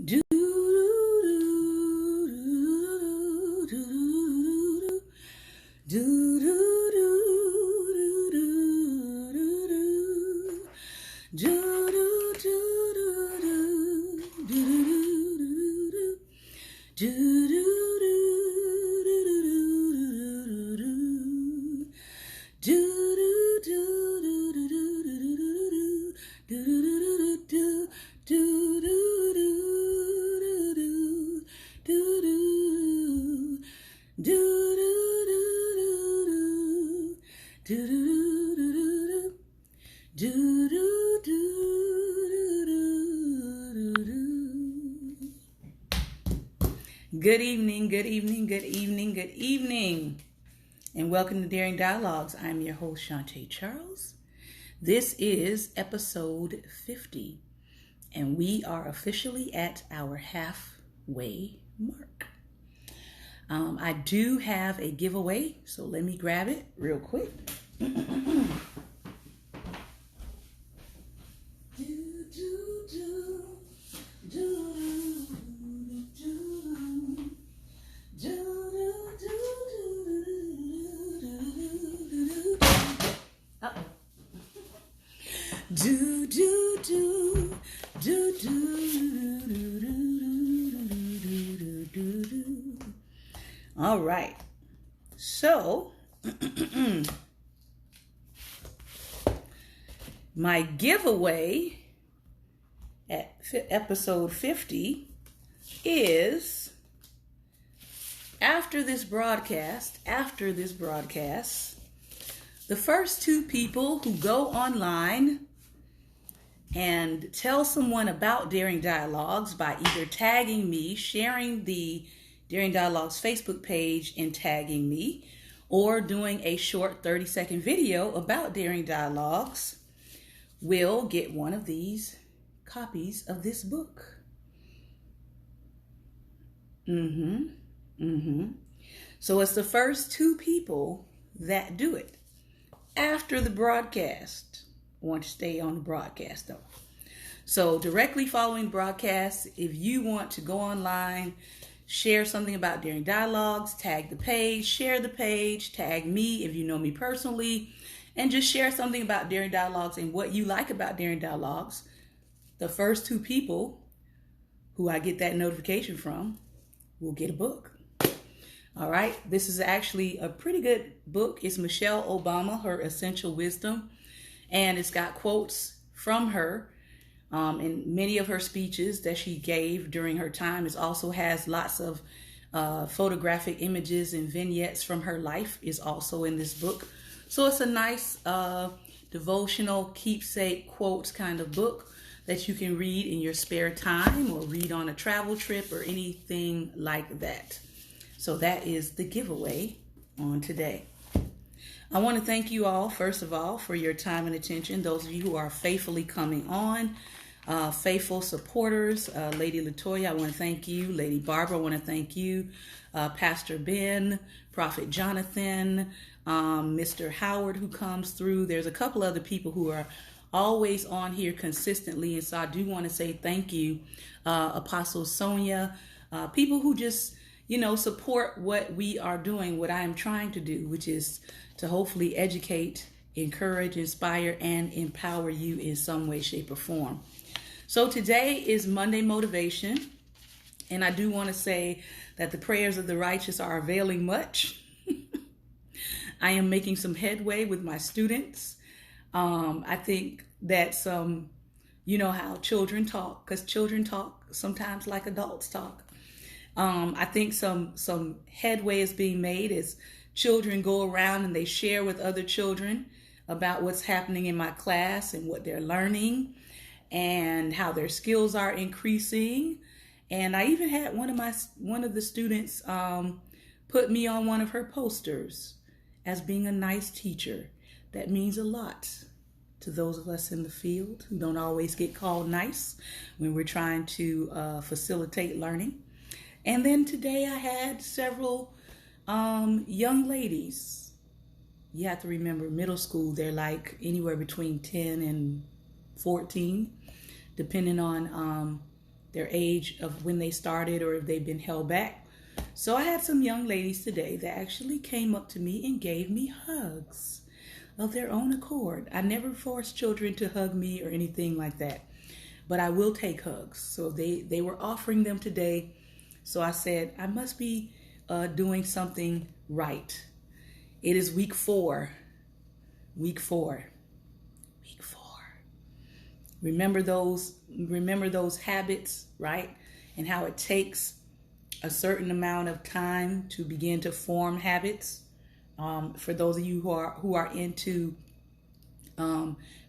Do do do Good evening, good evening, good evening, good evening, and welcome to Daring Dialogues. I'm your host, Shantae Charles. This is episode 50, and we are officially at our halfway mark. I do have a giveaway, so let me grab it real quick. All right. So, my giveaway at episode 50 is after this broadcast, the first two people who go online and tell someone about Daring Dialogues by either tagging me, sharing the Daring Dialogues Facebook page and tagging me, or doing a short 30-second video about Daring Dialogues will get one of these copies of this book. So it's the first two people that do it after the broadcast. I want to stay on the broadcast though. So directly following broadcast, if you want to go online, share something about Daring Dialogues, tag the page, share the page, tag me if you know me personally, and just share something about Daring Dialogues and what you like about Daring Dialogues. The first two people who I get that notification from will get a book. All right, this is actually a pretty good book. It's Michelle Obama, Her Essential Wisdom, and it's got quotes from her in many of her speeches that she gave during her time. It also has lots of photographic images and vignettes from her life is also in this book. So it's a nice devotional keepsake quotes kind of book that you can read in your spare time or read on a travel trip or anything like that. So that is the giveaway on today. I want to thank you all, first of all, for your time and attention. Those of you who are faithfully coming on, faithful supporters, Lady Latoya, I want to thank you. Lady Barbara, I want to thank you. Pastor Ben, Prophet Jonathan, Mr. Howard who comes through. There's a couple other people who are always on here consistently, and so I do want to say thank you. Apostle Sonia, people who just, support what we are doing, what I am trying to do, which is to hopefully educate, encourage, inspire, and empower you in some way, shape, or form. So today is Monday Motivation, and I do want to say that the prayers of the righteous are availing much. I am making some headway with my students. I think that how children talk, because children talk sometimes like adults talk. I think some headway is being made as children go around and they share with other children about what's happening in my class and what they're learning and how their skills are increasing. And I even had one of the students put me on one of her posters as being a nice teacher. That means a lot to those of us in the field who don't always get called nice when we're trying to facilitate learning. And then today I had several young ladies. You have to remember middle school, they're like anywhere between 10 and 14, depending on their age of when they started or if they've been held back. So I had some young ladies today that actually came up to me and gave me hugs of their own accord. I never force children to hug me or anything like that, but I will take hugs. So they were offering them today. So I said, I must be doing something right. It is week 4. Week 4. Remember those habits, right? And how it takes a certain amount of time to begin to form habits. For those of you who are into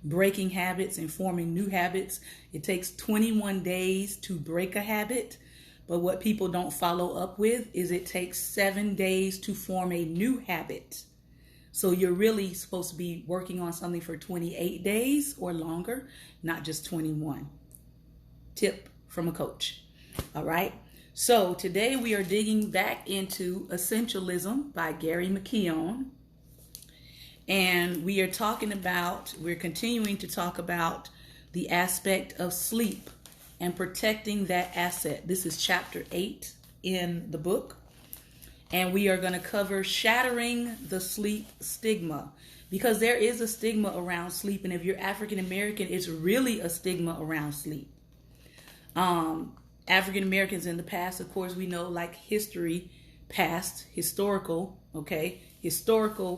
breaking habits and forming new habits, it takes 21 days to break a habit. But what people don't follow up with is it takes 7 days to form a new habit. So you're really supposed to be working on something for 28 days or longer, not just 21. Tip from a coach. All right. So today we are digging back into Essentialism by Gary McKeown. And we're continuing to talk about the aspect of sleep and protecting that asset. This is chapter 8 in the book. And we are going to cover shattering the sleep stigma, because there is a stigma around sleep. And if you're African American, it's really a stigma around sleep. African Americans in the past, of course, we know, like historical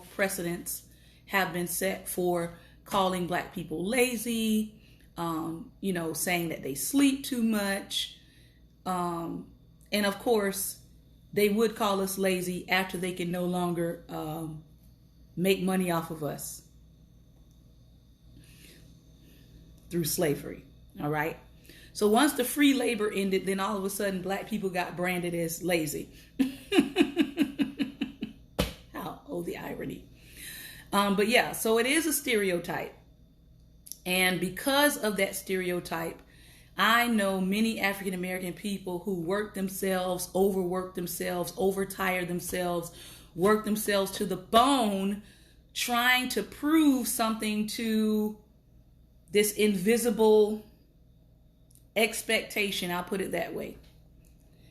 precedents have been set for calling Black people lazy, saying that they sleep too much. And of course, they would call us lazy after they can no longer make money off of us through slavery. All right. So once the free labor ended, then all of a sudden Black people got branded as lazy. Oh, the irony. But yeah, so it is a stereotype. And because of that stereotype, I know many African American people who work themselves, overwork themselves, overtire themselves, work themselves to the bone, trying to prove something to this invisible expectation. I'll put it that way.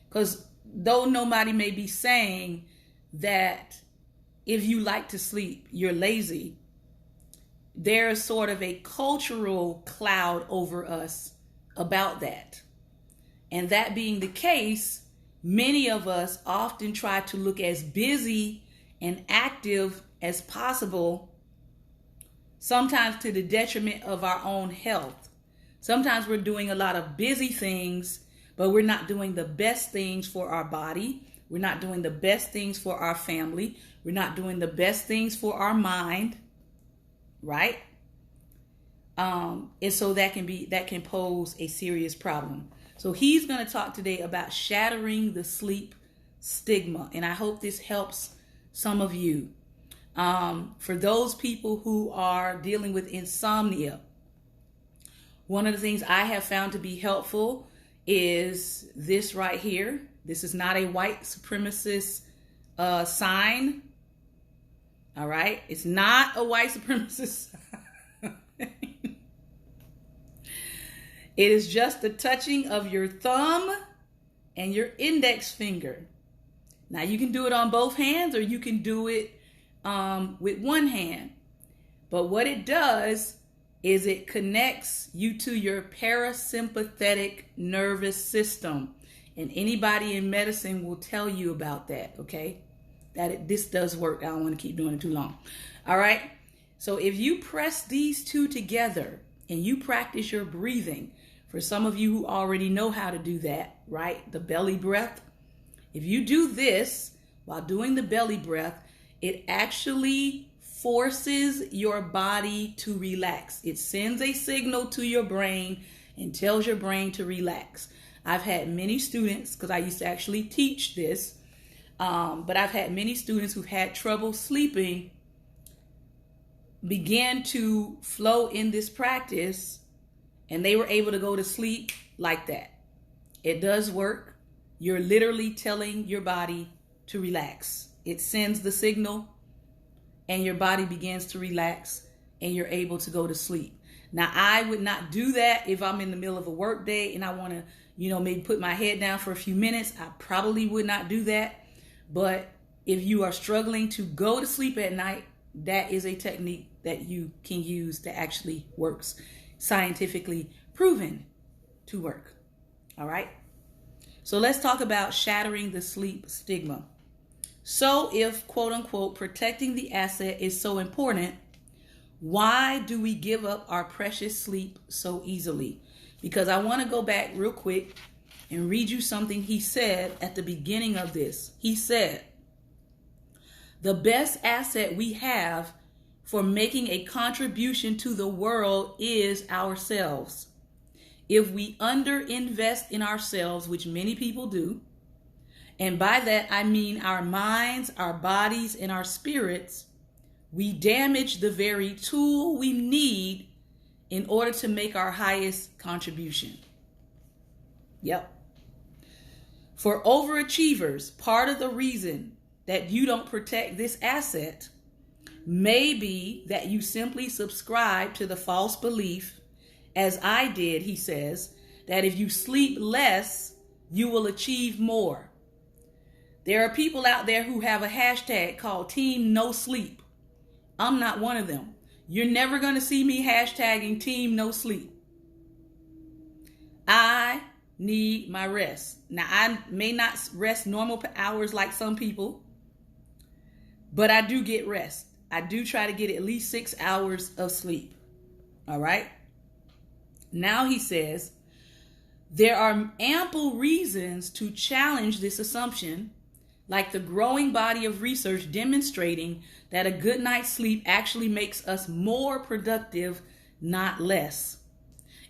Because though nobody may be saying that if you like to sleep, you're lazy, there's sort of a cultural cloud over us about that. And that being the case, many of us often try to look as busy and active as possible, sometimes to the detriment of our own health. Sometimes we're doing a lot of busy things, but we're not doing the best things for our body. We're not doing the best things for our family. We're not doing the best things for our mind, right? And so that can pose a serious problem. So he's going to talk today about shattering the sleep stigma. And I hope this helps some of you. For those people who are dealing with insomnia, one of the things I have found to be helpful is this right here. This is not a white supremacist sign. All right. It's not a white supremacist sign. It is just the touching of your thumb and your index finger. Now you can do it on both hands, or you can do it with one hand. But what it does is it connects you to your parasympathetic nervous system. And anybody in medicine will tell you about that, okay? This does work. I don't want to keep doing it too long. All right? So if you press these two together and you practice your breathing, for some of you who already know how to do that, right? The belly breath. If you do this while doing the belly breath, it actually forces your body to relax. It sends a signal to your brain and tells your brain to relax. I've had many students, because I used to actually teach this, but I've had many students who've had trouble sleeping begin to flow in this practice, and they were able to go to sleep like that. It does work. You're literally telling your body to relax. It sends the signal, and your body begins to relax, and you're able to go to sleep. Now, I would not do that if I'm in the middle of a work day and I want to, maybe put my head down for a few minutes. I probably would not do that. But if you are struggling to go to sleep at night, that is a technique that you can use that actually works, scientifically proven to work. All right. So let's talk about shattering the sleep stigma. So if, quote unquote, protecting the asset is so important, why do we give up our precious sleep so easily? Because I want to go back real quick and read you something he said at the beginning of this. He said, the best asset we have for making a contribution to the world is ourselves. If we underinvest in ourselves, which many people do, and by that I mean our minds, our bodies, and our spirits, we damage the very tool we need in order to make our highest contribution. Yep. For overachievers, part of the reason that you don't protect this asset may be that you simply subscribe to the false belief, as I did, he says, that if you sleep less, you will achieve more. There are people out there who have a hashtag called Team No Sleep. I'm not one of them. You're never going to see me hashtagging Team No Sleep. I need my rest. Now, I may not rest normal hours like some people, but I do get rest. I do try to get at least 6 hours of sleep. All right. Now he says, there are ample reasons to challenge this assumption, like the growing body of research demonstrating that a good night's sleep actually makes us more productive, not less.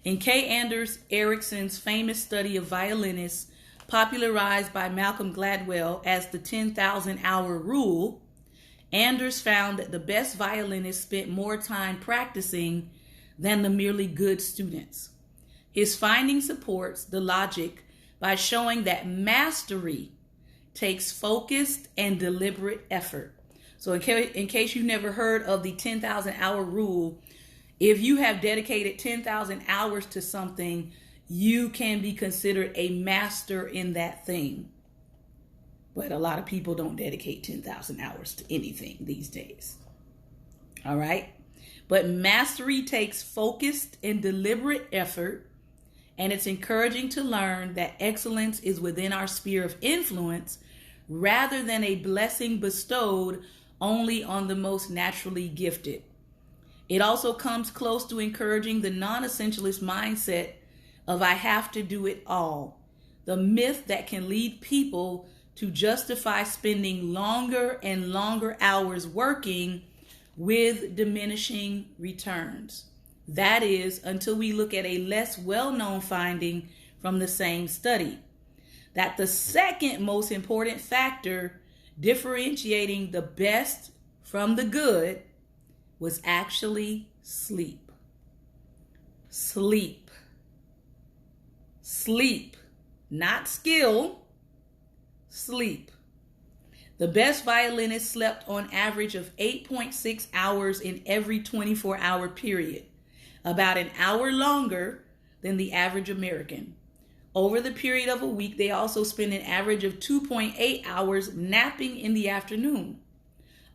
In K. Anders Ericsson's famous study of violinists, popularized by Malcolm Gladwell as the 10,000 hour rule, Anders found that the best violinists spent more time practicing than the merely good students. His finding supports the logic by showing that mastery takes focused and deliberate effort. So in case you've never heard of the 10,000 hour rule, if you have dedicated 10,000 hours to something, you can be considered a master in that thing. But a lot of people don't dedicate 10,000 hours to anything these days. All right. But mastery takes focused and deliberate effort. And it's encouraging to learn that excellence is within our sphere of influence rather than a blessing bestowed only on the most naturally gifted. It also comes close to encouraging the non-essentialist mindset of I have to do it all, the myth that can lead people to justify spending longer and longer hours working with diminishing returns. That is, until we look at a less well-known finding from the same study, that the second most important factor differentiating the best from the good was actually sleep. Sleep. Sleep. Not skill. Sleep. The best violinists slept on average of 8.6 hours in every 24-hour period, about an hour longer than the average American. Over the period of a week, they also spend an average of 2.8 hours napping in the afternoon,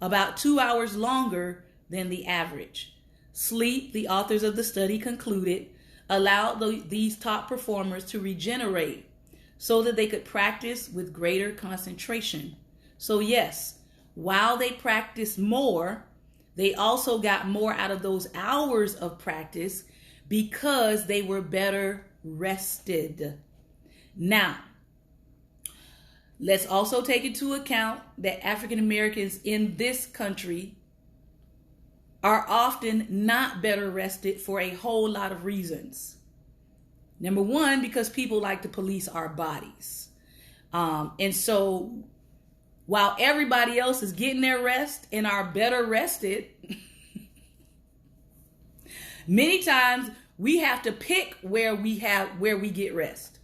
about 2 hours longer than the average. Sleep, the authors of the study concluded, allowed these top performers to regenerate so that they could practice with greater concentration. So yes, while they practiced more, they also got more out of those hours of practice because they were better rested. Now, let's also take into account that African Americans in this country are often not better rested for a whole lot of reasons. Number one, because people like to police our bodies. And so while everybody else is getting their rest and are better rested, many times we have to pick where we get rest.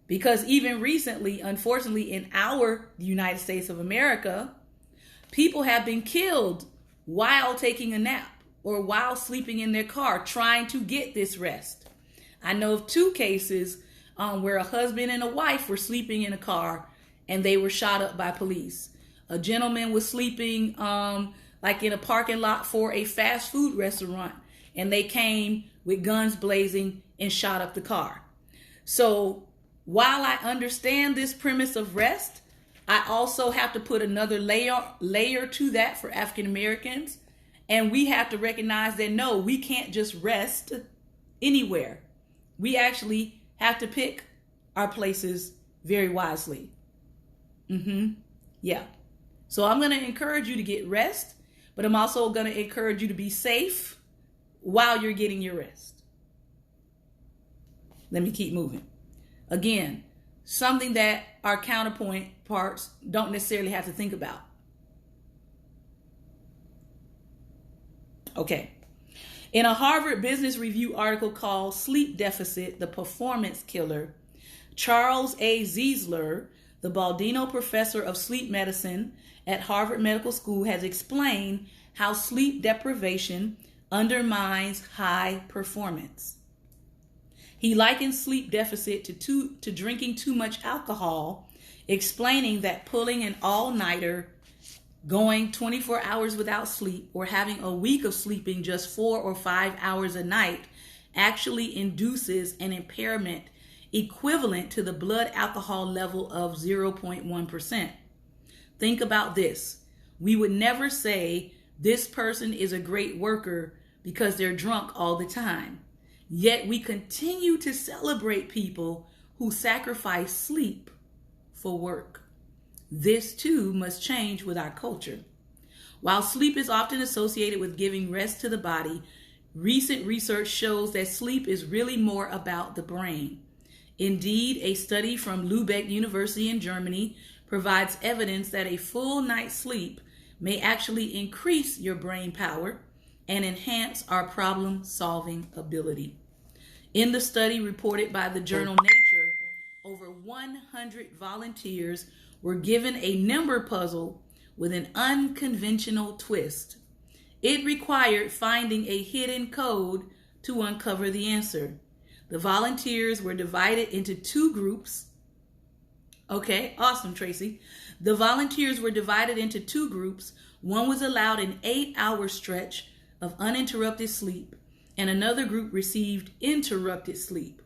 Because even recently, unfortunately, in our United States of America, people have been killed while taking a nap or while sleeping in their car trying to get this rest. I know of 2 cases where a husband and a wife were sleeping in a car and they were shot up by police. A gentleman was sleeping like in a parking lot for a fast food restaurant, and they came with guns blazing and shot up the car. So while I understand this premise of rest, I also have to put another layer to that for African Americans. And we have to recognize that no, we can't just rest anywhere. We actually have to pick our places very wisely. Yeah. So I'm going to encourage you to get rest, but I'm also going to encourage you to be safe while you're getting your rest. Let me keep moving. Again, something that our counterpoint parts don't necessarily have to think about. Okay. In a Harvard Business Review article called Sleep Deficit, the Performance Killer, Charles A. Ziesler, the Baldino Professor of Sleep Medicine at Harvard Medical School, has explained how sleep deprivation undermines high performance. He likens sleep deficit to drinking too much alcohol, explaining that pulling an all-nighter, going 24 hours without sleep, or having a week of sleeping just 4 or 5 hours a night actually induces an impairment equivalent to the blood alcohol level of 0.1%. Think about this. We would never say this person is a great worker because they're drunk all the time. Yet we continue to celebrate people who sacrifice sleep for work. This too must change with our culture. While sleep is often associated with giving rest to the body, recent research shows that sleep is really more about the brain. Indeed, a study from Lübeck University in Germany provides evidence that a full night's sleep may actually increase your brain power and enhance our problem-solving ability. In the study reported by the journal Nature, over 100 volunteers were given a number puzzle with an unconventional twist. It required finding a hidden code to uncover the answer. The volunteers were divided into 2 groups. Okay, awesome, Tracy. The volunteers were divided into 2 groups. One was allowed an 8-hour stretch of uninterrupted sleep, and another group received interrupted sleep.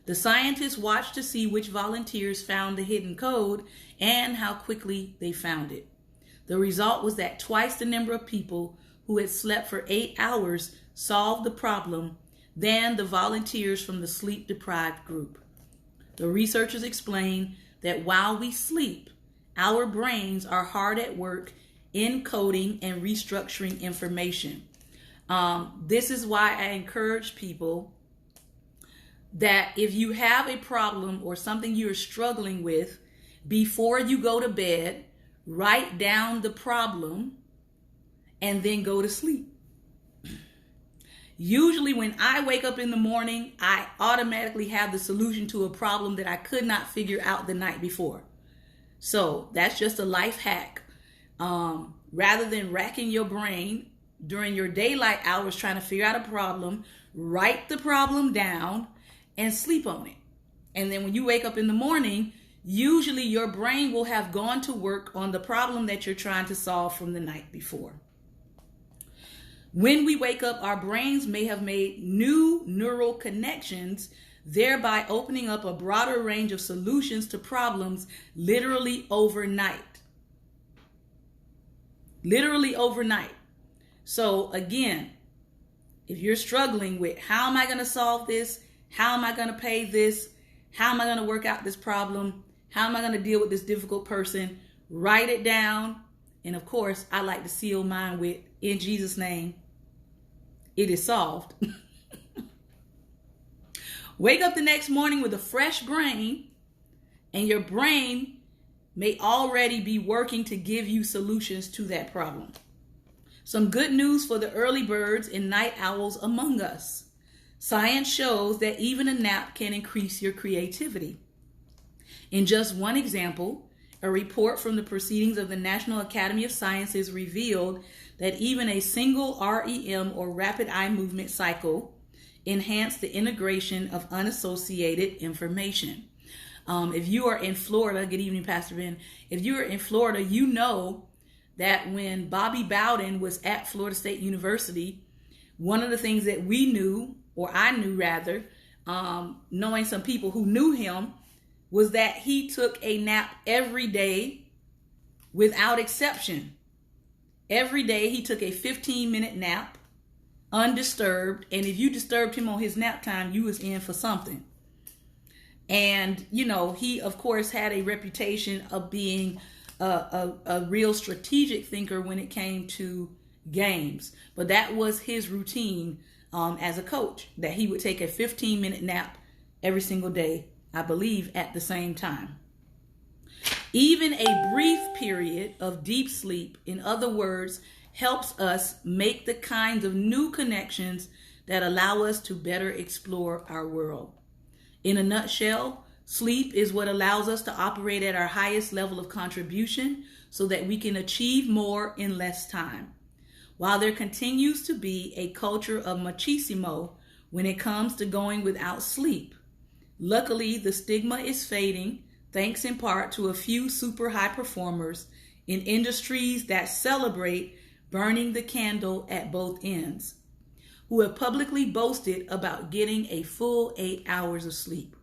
The scientists watched to see which volunteers found the hidden code and how quickly they found it. The result was that twice the number of people who had slept for 8 hours solved the problem than the volunteers from the sleep-deprived group. The researchers explained that while we sleep, our brains are hard at work encoding and restructuring information. This is why I encourage people that if you have a problem or something you're struggling with, before you go to bed, write down the problem and then go to sleep. Usually when I wake up in the morning, I automatically have the solution to a problem that I could not figure out the night before. So that's just a life hack. Rather than racking your brain during your daylight hours trying to figure out a problem, write the problem down and sleep on it. And then when you wake up in the morning, usually your brain will have gone to work on the problem that you're trying to solve from the night before. When we wake up, our brains may have made new neural connections, thereby opening up a broader range of solutions to problems literally overnight. Literally overnight. So again, if you're struggling with how am I going to solve this? How am I going to pay this? How am I going to work out this problem? How am I going to deal with this difficult person? Write it down. And of course, I like to seal mine with, in Jesus' name, it is solved. Wake up the next morning with a fresh brain, and your brain may already be working to give you solutions to that problem. Some good news for the early birds and night owls among us. Science shows that even a nap can increase your creativity. In just one example, a report from the Proceedings of the National Academy of Sciences revealed that even a single REM or rapid eye movement cycle enhance the integration of unassociated information. If you are in Florida, good evening, Pastor Ben. If you are in Florida, you know that when Bobby Bowden was at Florida State University, one of the things that we knew, or I knew rather, knowing some people who knew him, was that he took a nap every day without exception. Every day he took a 15-minute nap, undisturbed, and if you disturbed him on his nap time, you was in for something. And, you know, he, of course, had a reputation of being a real strategic thinker when it came to games. But that was his routine as a coach, that he would take a 15-minute nap every single day, I believe, at the same time. Even a brief period of deep sleep, in other words, helps us make the kinds of new connections that allow us to better explore our world. In a nutshell, sleep is what allows us to operate at our highest level of contribution so that we can achieve more in less time. While there continues to be a culture of machismo when it comes to going without sleep, luckily the stigma is fading, thanks in part to a few super high performers in industries that celebrate burning the candle at both ends, who have publicly boasted about getting a full 8 hours of sleep.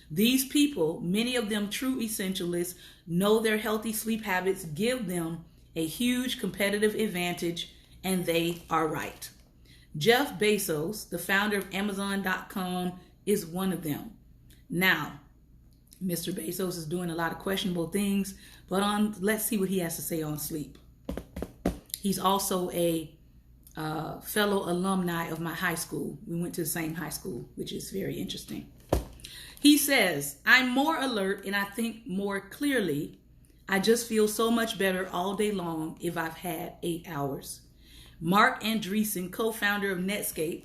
These people, many of them true essentialists, know their healthy sleep habits give them a huge competitive advantage, and they are right. Jeff Bezos, the founder of Amazon.com, is one of them. Now, Mr. Bezos is doing a lot of questionable things, but let's see what he has to say on sleep. He's also a fellow alumni of my high school. We went to the same high school, which is very interesting. He says, I'm more alert and I think more clearly. I just feel so much better all day long if I've had 8 hours. Mark Andreessen, co-founder of Netscape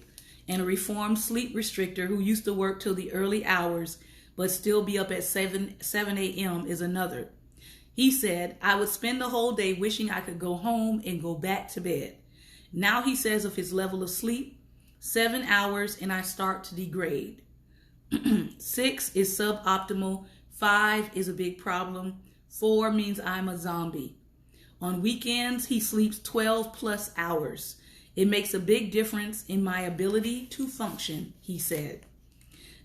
and a reformed sleep restrictor who used to work till the early hours but still be up at 7 a.m. is another. He said, I would spend the whole day wishing I could go home and go back to bed. Now he says of his level of sleep, 7 hours and I start to degrade. 6 is suboptimal. 5 is a big problem. 4 means I'm a zombie. On weekends, he sleeps 12 plus hours. It makes a big difference in my ability to function, he said.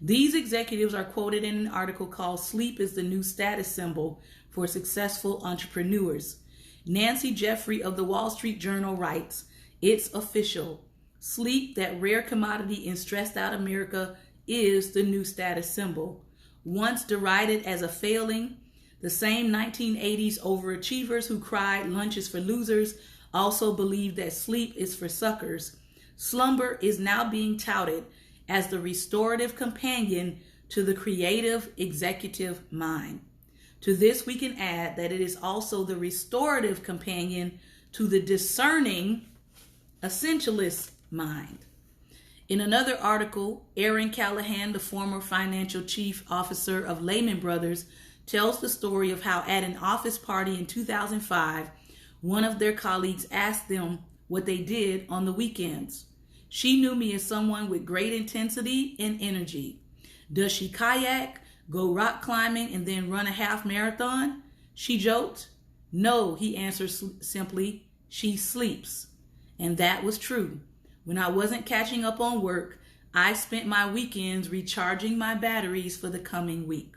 These executives are quoted in an article called Sleep is the New Status Symbol for Successful Entrepreneurs. Nancy Jeffrey of the Wall Street Journal writes, it's official. Sleep, that rare commodity in stressed out America, is the new status symbol. Once derided as a failing, the same 1980s overachievers who cried lunch is for losers also believed that sleep is for suckers. Slumber is now being touted as the restorative companion to the creative executive mind. To this, we can add that it is also the restorative companion to the discerning essentialist mind. In another article, Aaron Callahan, the former financial chief officer of Lehman Brothers, tells the story of how at an office party in 2005, one of their colleagues asked them what they did on the weekends. She knew me as someone with great intensity and energy. Does she kayak, go rock climbing, and then run a half marathon? She joked. No, he answered simply, she sleeps. And that was true. When I wasn't catching up on work, I spent my weekends recharging my batteries for the coming week.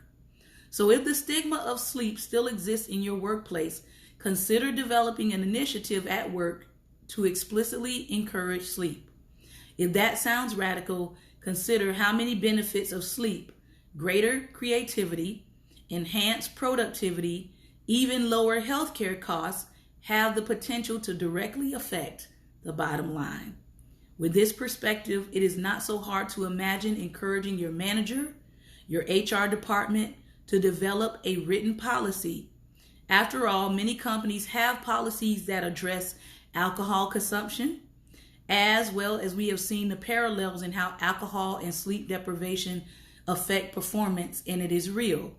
So if the stigma of sleep still exists in your workplace, consider developing an initiative at work to explicitly encourage sleep. If that sounds radical, consider how many benefits of sleep, greater creativity, enhanced productivity, even lower healthcare costs have the potential to directly affect the bottom line. With this perspective, it is not so hard to imagine encouraging your manager, your HR department to develop a written policy. After all, many companies have policies that address alcohol consumption, as well as we have seen the parallels in how alcohol and sleep deprivation affect performance, and it is real.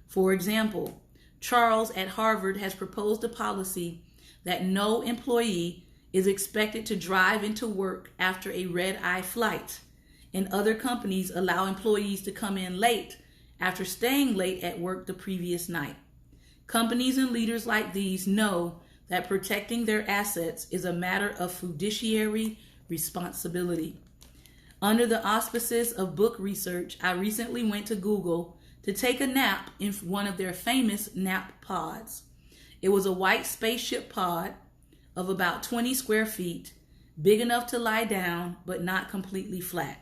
For example, Charles at Harvard has proposed a policy that no employee is expected to drive into work after a red-eye flight. and other companies allow employees to come in late after staying late at work the previous night. Companies and leaders like these know that protecting their assets is a matter of fiduciary responsibility. Under the auspices of book research, I recently went to Google to take a nap in one of their famous nap pods. It was a white spaceship pod of about 20 square feet, big enough to lie down, but not completely flat.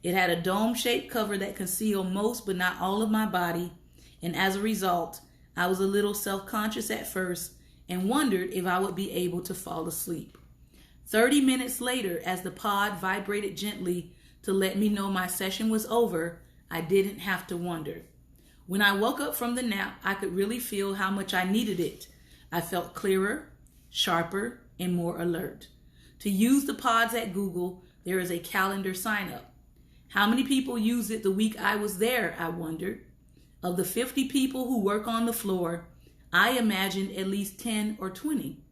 It had a dome-shaped cover that concealed most but not all of my body, and as a result, I was a little self-conscious at first and wondered if I would be able to fall asleep. 30 minutes later, as the pod vibrated gently to let me know my session was over, I didn't have to wonder. When I woke up from the nap, I could really feel how much I needed it. I felt clearer, sharper, and more alert. To use the pods at Google, there is a calendar sign-up. How many people used it the week I was there, I wondered. Of the 50 people who work on the floor, I imagined at least 10 or 20.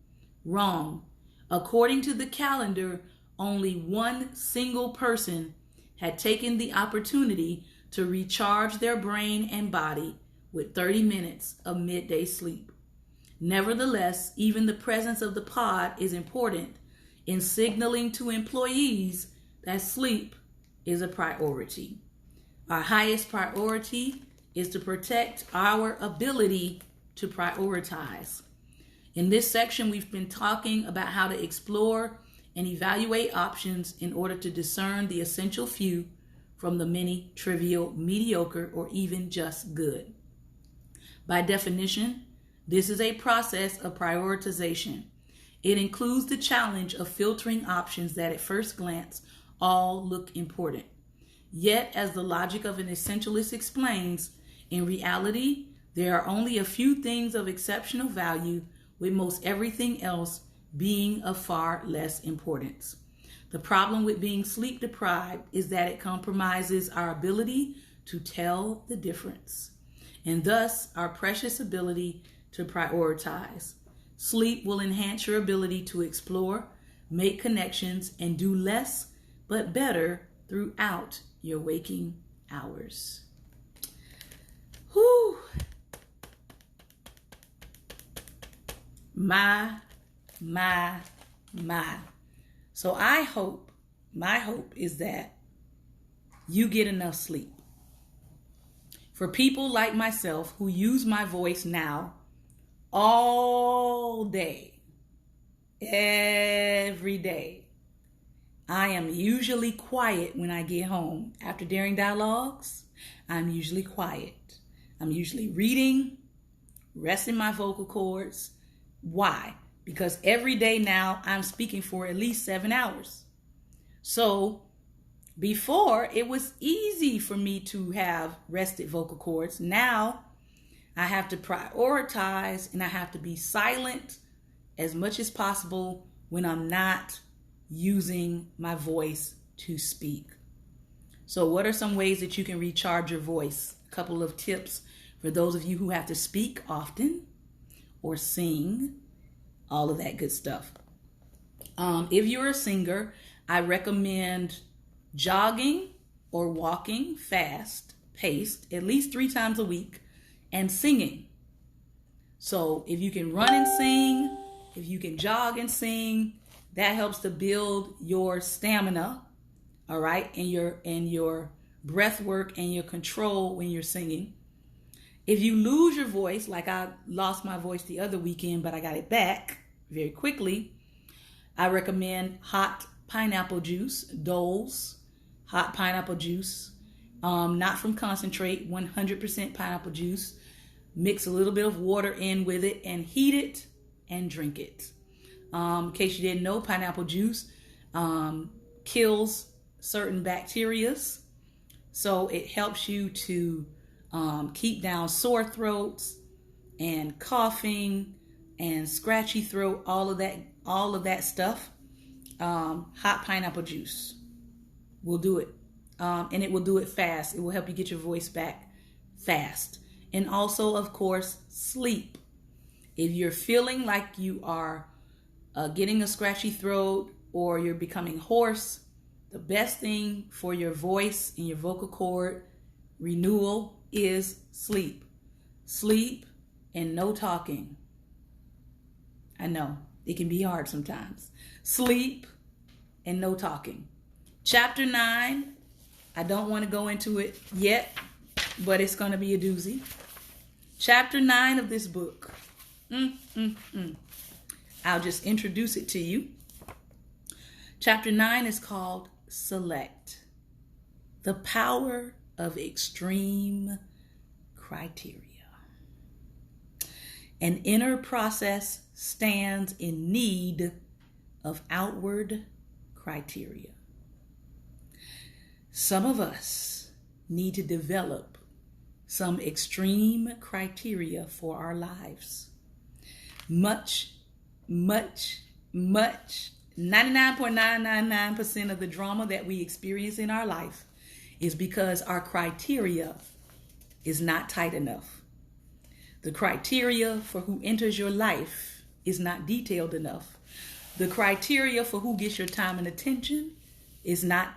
Wrong. According to the calendar, only one single person had taken the opportunity to recharge their brain and body with 30 minutes of midday sleep. Nevertheless, even the presence of the pod is important in signaling to employees that sleep is a priority. Our highest priority is to protect our ability to prioritize. In this section, we've been talking about how to explore and evaluate options in order to discern the essential few from the many trivial, mediocre, or even just good. By definition, this is a process of prioritization. It includes the challenge of filtering options that at first glance all look important. Yet, as the logic of an essentialist explains, in reality, there are only a few things of exceptional value, with most everything else being of far less importance. The problem with being sleep deprived is that it compromises our ability to tell the difference, and thus our precious ability to prioritize. Sleep will enhance your ability to explore, make connections, and do less but better throughout your waking hours. Whew. My. So my hope is that you get enough sleep. For people like myself who use my voice now all day, every day, I am usually quiet when I get home. After Daring Dialogues, I'm usually quiet. I'm usually reading, resting my vocal cords. Why? Because every day now I'm speaking for at least 7 hours. So before, it was easy for me to have rested vocal cords. Now I have to prioritize and I have to be silent as much as possible when I'm not using my voice to speak. So what are some ways that you can recharge your voice? A couple of tips for those of you who have to speak often or sing, all of that good stuff. If you're a singer, I recommend jogging or walking fast paced at least 3 times a week and singing. So if you can run and sing, if you can jog and sing, that helps to build your stamina, all right, and your breath work and your control when you're singing. If you lose your voice, like I lost my voice the other weekend, but I got it back very quickly, I recommend hot pineapple juice, Dole's hot pineapple juice, not from concentrate, 100% pineapple juice. Mix a little bit of water in with it and heat it and drink it. In case you didn't know, pineapple juice kills certain bacteria, so it helps you to keep down sore throats and coughing and scratchy throat, all of that stuff. Hot pineapple juice will do it, and it will do it fast. It will help you get your voice back fast. And also, of course, sleep. If you're feeling like you are getting a scratchy throat or you're becoming hoarse, The best thing for your voice and your vocal cord renewal is sleep. Sleep and no talking. I know it can be hard sometimes. Sleep and no talking. Chapter 9, I don't want to go into it yet, but it's going to be a doozy. Chapter 9 of this book. I'll just introduce it to you. Chapter 9 is called Select. The Power of Extreme Criteria. An inner process stands in need of outward criteria. Some of us need to develop some extreme criteria for our lives. Much, 99.999% of the drama that we experience in our life is because our criteria is not tight enough. The criteria for who enters your life is not detailed enough. The criteria for who gets your time and attention is not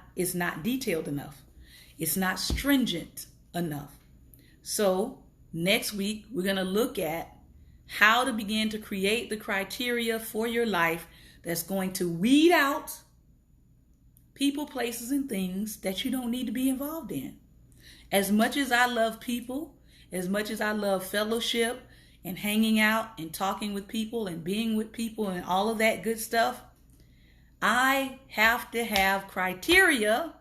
detailed enough. It's not stringent enough. So next week, we're going to look at how to begin to create the criteria for your life that's going to weed out people, places, and things that you don't need to be involved in. As much as I love people, as much as I love fellowship and hanging out and talking with people and being with people and all of that good stuff, I have to have criteria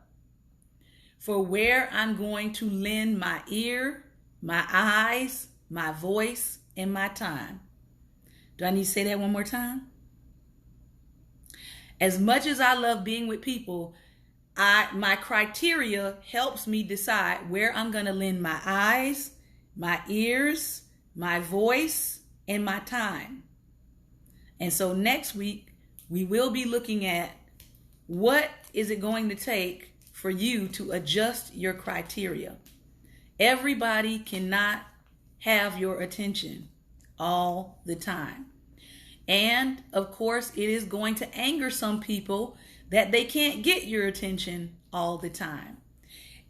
for where I'm going to lend my ear, my eyes, my voice, and my time. Do I need to say that one more time? As much as I love being with people, my criteria helps me decide where I'm going to lend my eyes, my ears, my voice, and my time. And so next week, we will be looking at what is it going to take for you to adjust your criteria. Everybody cannot have your attention all the time. And of course, it is going to anger some people that they can't get your attention all the time.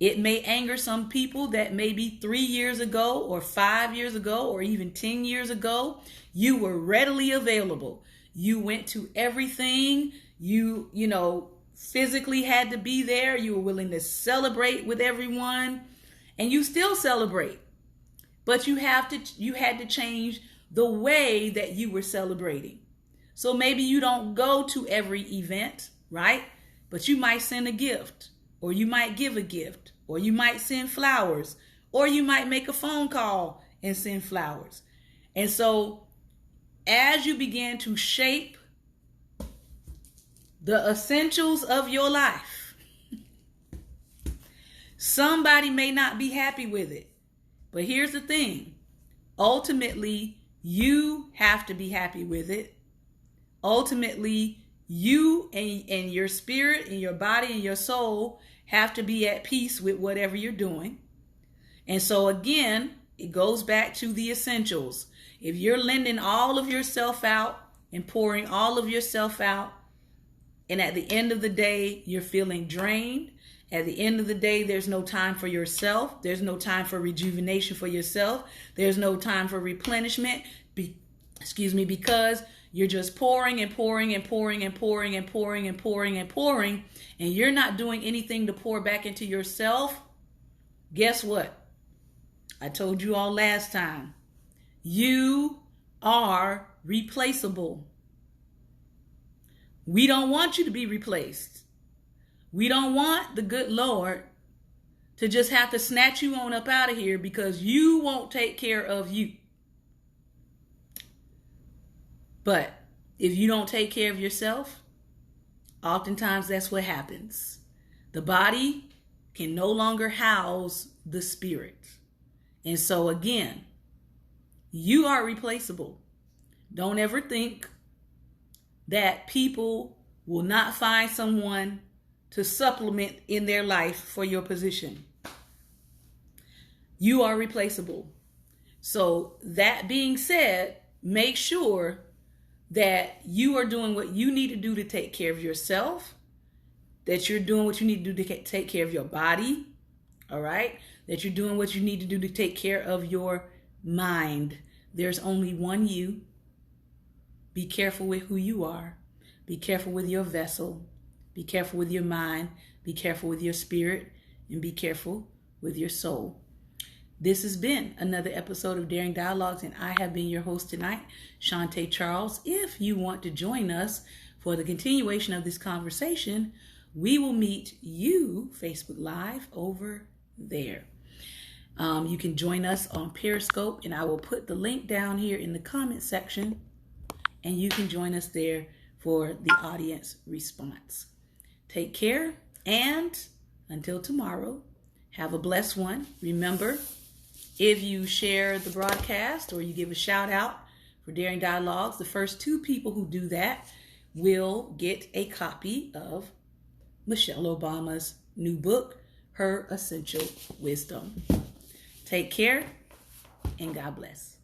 It may anger some people that maybe 3 years ago or 5 years ago or even 10 years ago, you were readily available. You went to everything. You physically had to be there. You were willing to celebrate with everyone, and you still celebrate. But you had to change the way that you were celebrating. So maybe you don't go to every event, right? But you might send a gift, or you might give a gift, or you might send flowers, or you might make a phone call and send flowers. And so as you begin to shape the essentials of your life, somebody may not be happy with it. But here's the thing. Ultimately, you have to be happy with it. Ultimately, you and your spirit and your body and your soul have to be at peace with whatever you're doing. And so again, it goes back to the essentials. If you're lending all of yourself out and pouring all of yourself out, and at the end of the day, you're feeling drained, at the end of the day, there's no time for yourself. There's no time for rejuvenation for yourself. There's no time for replenishment, because you're just pouring and pouring and pouring and pouring and pouring and pouring and pouring, and you're not doing anything to pour back into yourself. Guess what? I told you all last time. You are replaceable. We don't want you to be replaced. We don't want the good Lord to just have to snatch you on up out of here because you won't take care of you. But if you don't take care of yourself, oftentimes that's what happens. The body can no longer house the spirit. And so again, you are replaceable. Don't ever think that people will not find someone to supplement in their life for your position. You are replaceable. So that being said, make sure that you are doing what you need to do to take care of yourself that you're doing what you need to do to take care of your body, all right? That you're doing what you need to do to take care of your mind. There's only one you. Be careful with who you are. Be careful with your vessel. Be careful with your mind. Be careful with your spirit. And be careful with your soul. This has been another episode of Daring Dialogues, and I have been your host tonight, Shantae Charles. If you want to join us for the continuation of this conversation, we will meet you Facebook Live over there. You can join us on Periscope, and I will put the link down here in the comment section, and you can join us there for the audience response. Take care, and until tomorrow, have a blessed one. Remember, if you share the broadcast or you give a shout out for Daring Dialogues, the first 2 people who do that will get a copy of Michelle Obama's new book, Her Essential Wisdom. Take care, and God bless.